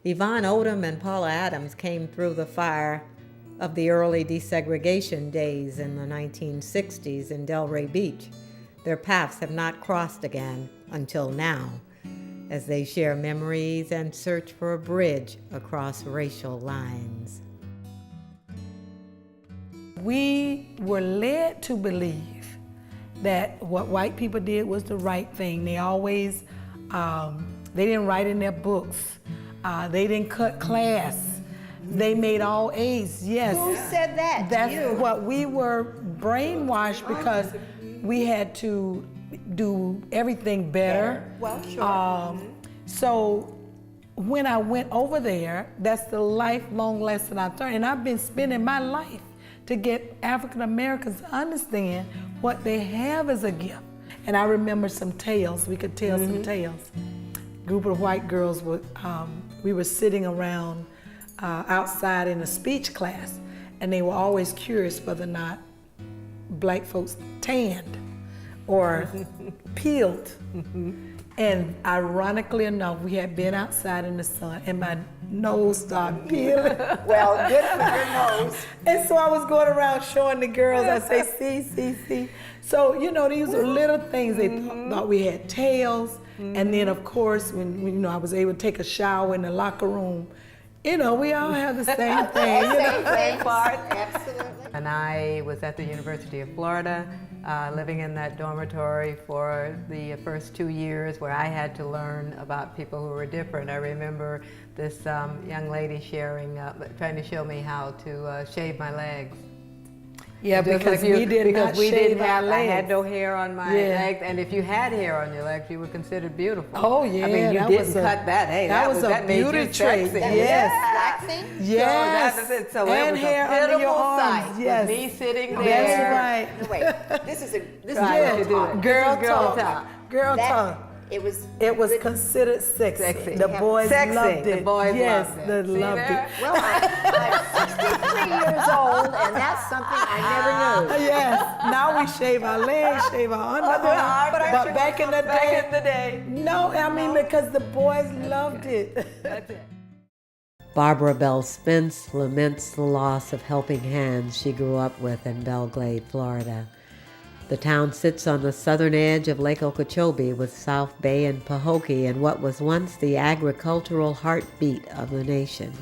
Yvonne Odom and Paula Adams came through the fire of the early desegregation days in the 1960s in Delray Beach. Their paths have not crossed again until now, as they share memories and search for a bridge across racial lines. We were led to believe that what white people did was the right thing. They always, they didn't write in their books. They didn't cut class. They made all A's, yes. Who said that? That's you. what we were brainwashed because we had to do everything better. Well, sure. So when I went over there, that's the lifelong lesson I learned. And I've been spending my life to get African Americans to understand what they have as a gift. And I remember some tales, we could tell some tales. A group of white girls, we were sitting around outside in a speech class, and they were always curious whether or not black folks tanned or peeled. And ironically enough, we had been outside in the sun and my nose started peeling. Well, good for your nose. And so I was going around showing the girls, I say, see. So, you know, these were little things. They thought we had tails. And then, of course, when you know, I was able to take a shower in the locker room, you know, we all have the same thing. Same part, absolutely. And I was at the University of Florida, living in that dormitory for the first 2 years where I had to learn about people who were different. I remember this young lady trying to show me how to shave my legs. Yeah, because we did not shave our legs. I had no hair on my legs, and if you had hair on your legs, you were considered beautiful. Oh yeah, I mean, you didn't cut that. Hey, that was a beauty trait. Yes. Yes. So, that was it. So and it was hair a under your pitiful arms. sight. Yes. Me sitting there. That's right. Wait, this is Right, girl talk. Girl This is girl talk. talk. Girl That- talk. It was It was considered sexy. Sexy. The boys Sexy. loved it. The boys yes, loved it. they See loved there? it. Well, I'm 63 years old, and that's something I never knew. Yes. Now we shave our legs, shave our underarms. But back in the day, no, I mean because the boys loved it. That's it. Barbara Bell Spence laments the loss of helping hands she grew up with in Belglade, Florida. The town sits on the southern edge of Lake Okeechobee with South Bay and Pahokee in what was once the agricultural heartbeat of the nation.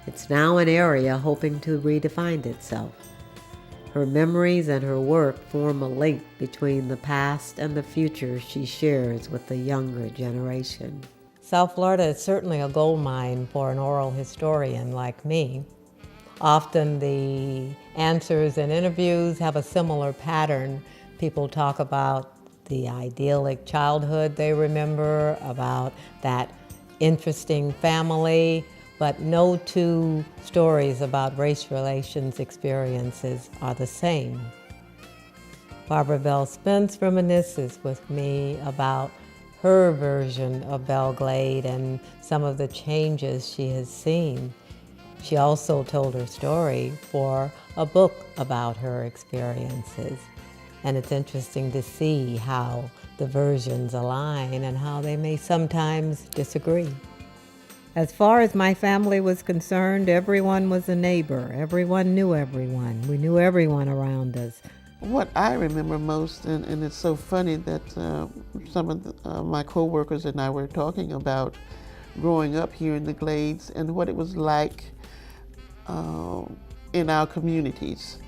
It's now an area hoping to redefine itself. Her memories and her work form a link between the past and the future she shares with the younger generation. South Florida is certainly a gold mine for an oral historian like me. Often the answers in interviews have a similar pattern. People talk about the idyllic childhood they remember, about that interesting family, but no two stories about race relations experiences are the same. Barbara Bell Spence reminisces with me about her version of Belglade and some of the changes she has seen. She also told her story for a book about her experiences. And it's interesting to see how the versions align and how they may sometimes disagree. As far as my family was concerned, everyone was a neighbor. Everyone knew everyone. We knew everyone around us. What I remember most, and it's so funny that some of my co-workers and I were talking about growing up here in the Glades and what it was like in our communities,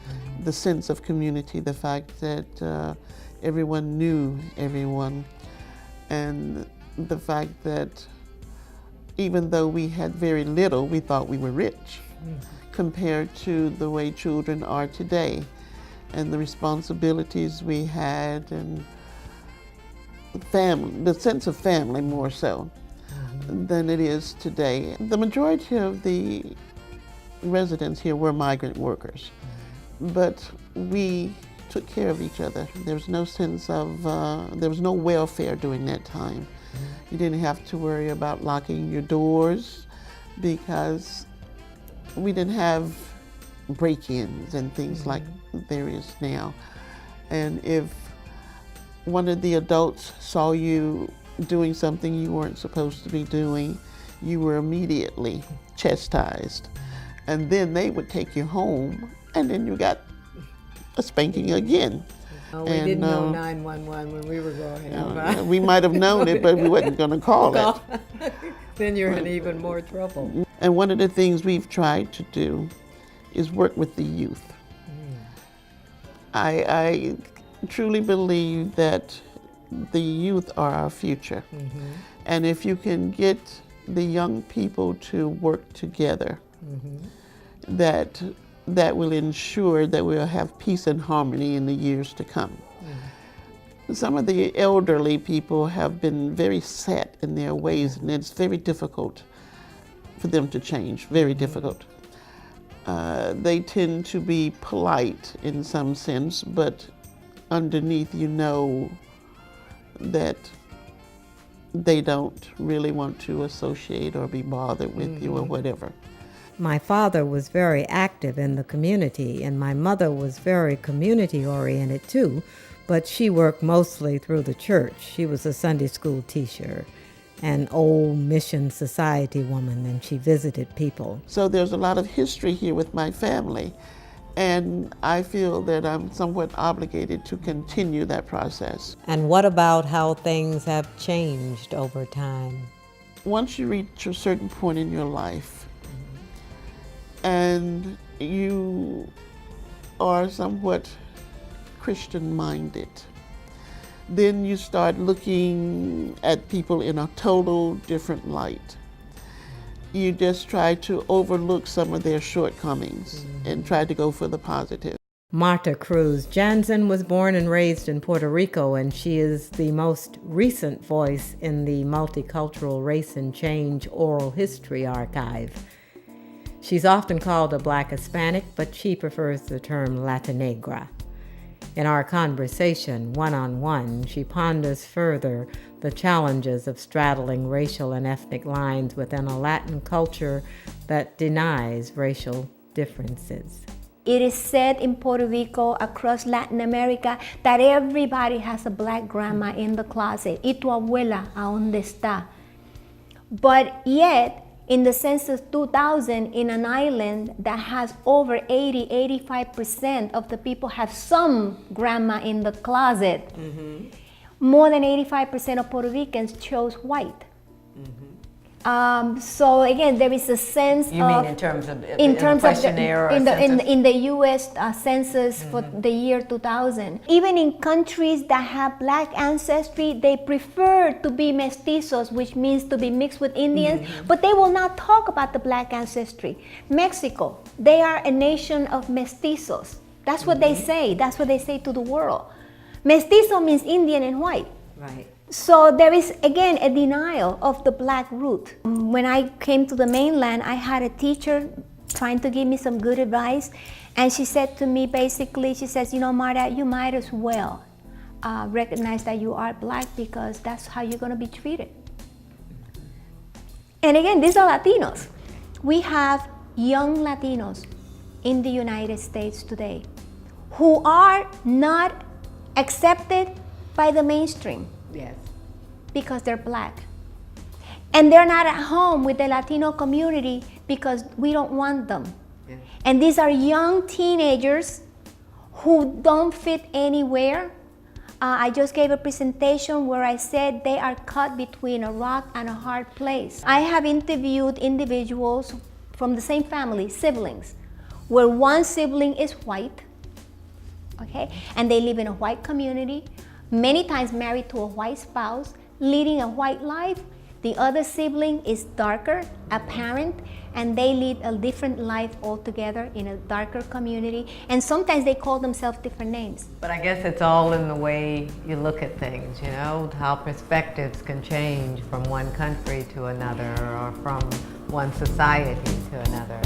the sense of community, the fact that everyone knew everyone, and the fact that even though we had very little, we thought we were rich compared to the way children are today, and the responsibilities we had, and family, the sense of family more so than it is today. The majority of the residents here were migrant workers, but we took care of each other. There was no sense of, there was no welfare during that time. You didn't have to worry about locking your doors because we didn't have break-ins and things like there is now. And if one of the adults saw you doing something you weren't supposed to be doing, you were immediately chastised. And then they would take you home, and then you got a spanking again. Oh, we didn't know 911 when we were growing up. We might have known it, but we wasn't going to call it. Then you're in even more trouble. And one of the things we've tried to do is work with the youth. I truly believe that the youth are our future. And if you can get the young people to work together, that will ensure that we'll have peace and harmony in the years to come. Some of the elderly people have been very set in their ways, and it's very difficult for them to change, very difficult. They tend to be polite in some sense, but underneath you know that they don't really want to associate or be bothered with you or whatever. My father was very active in the community, and my mother was very community-oriented too, but she worked mostly through the church. She was a Sunday school teacher, an old mission society woman, and she visited people. So there's a lot of history here with my family, and I feel that I'm somewhat obligated to continue that process. And what about how things have changed over time? Once you reach a certain point in your life, and you are somewhat Christian-minded, then you start looking at people in a total different light. You just try to overlook some of their shortcomings and try to go for the positive. Marta Cruz Jansen was born and raised in Puerto Rico, and she is the most recent voice in the Multicultural Race and Change Oral History Archive. She's often called a Black Hispanic, but she prefers the term Latinegra. In our conversation, one-on-one, she ponders further the challenges of straddling racial and ethnic lines within a Latin culture that denies racial differences. It is said in Puerto Rico, across Latin America, that everybody has a black grandma in the closet. ¿Y tu abuela a dónde está? But yet, in the census 2000, in an island that has over 85% of the people have some grandma in the closet, more than 85% of Puerto Ricans chose white. So again, there is a sense You of... mean in terms of questionnaire or in the U.S. Census for the year 2000. Even in countries that have black ancestry, they prefer to be mestizos, which means to be mixed with Indians, but they will not talk about the black ancestry. Mexico, they are a nation of mestizos. That's what they say. That's what they say to the world. Mestizo means Indian and white. Right. So there is, again, a denial of the black root. When I came to the mainland, I had a teacher trying to give me some good advice. And she said to me, basically, she says, you know, Marta, you might as well recognize that you are black, because that's how you're going to be treated. And again, these are Latinos. We have young Latinos in the United States today who are not accepted by the mainstream. Yes. Because they're black. And they're not at home with the Latino community because we don't want them. Yeah. And these are young teenagers who don't fit anywhere. I just gave a presentation where I said they are caught between a rock and a hard place. I have interviewed individuals from the same family, siblings, where one sibling is white, okay, and they live in a white community, many times married to a white spouse, leading a white life. The other sibling is darker, a parent, and they lead a different life altogether in a darker community. And sometimes they call themselves different names. But I guess it's all in the way you look at things, you know, how perspectives can change from one country to another or from one society to another.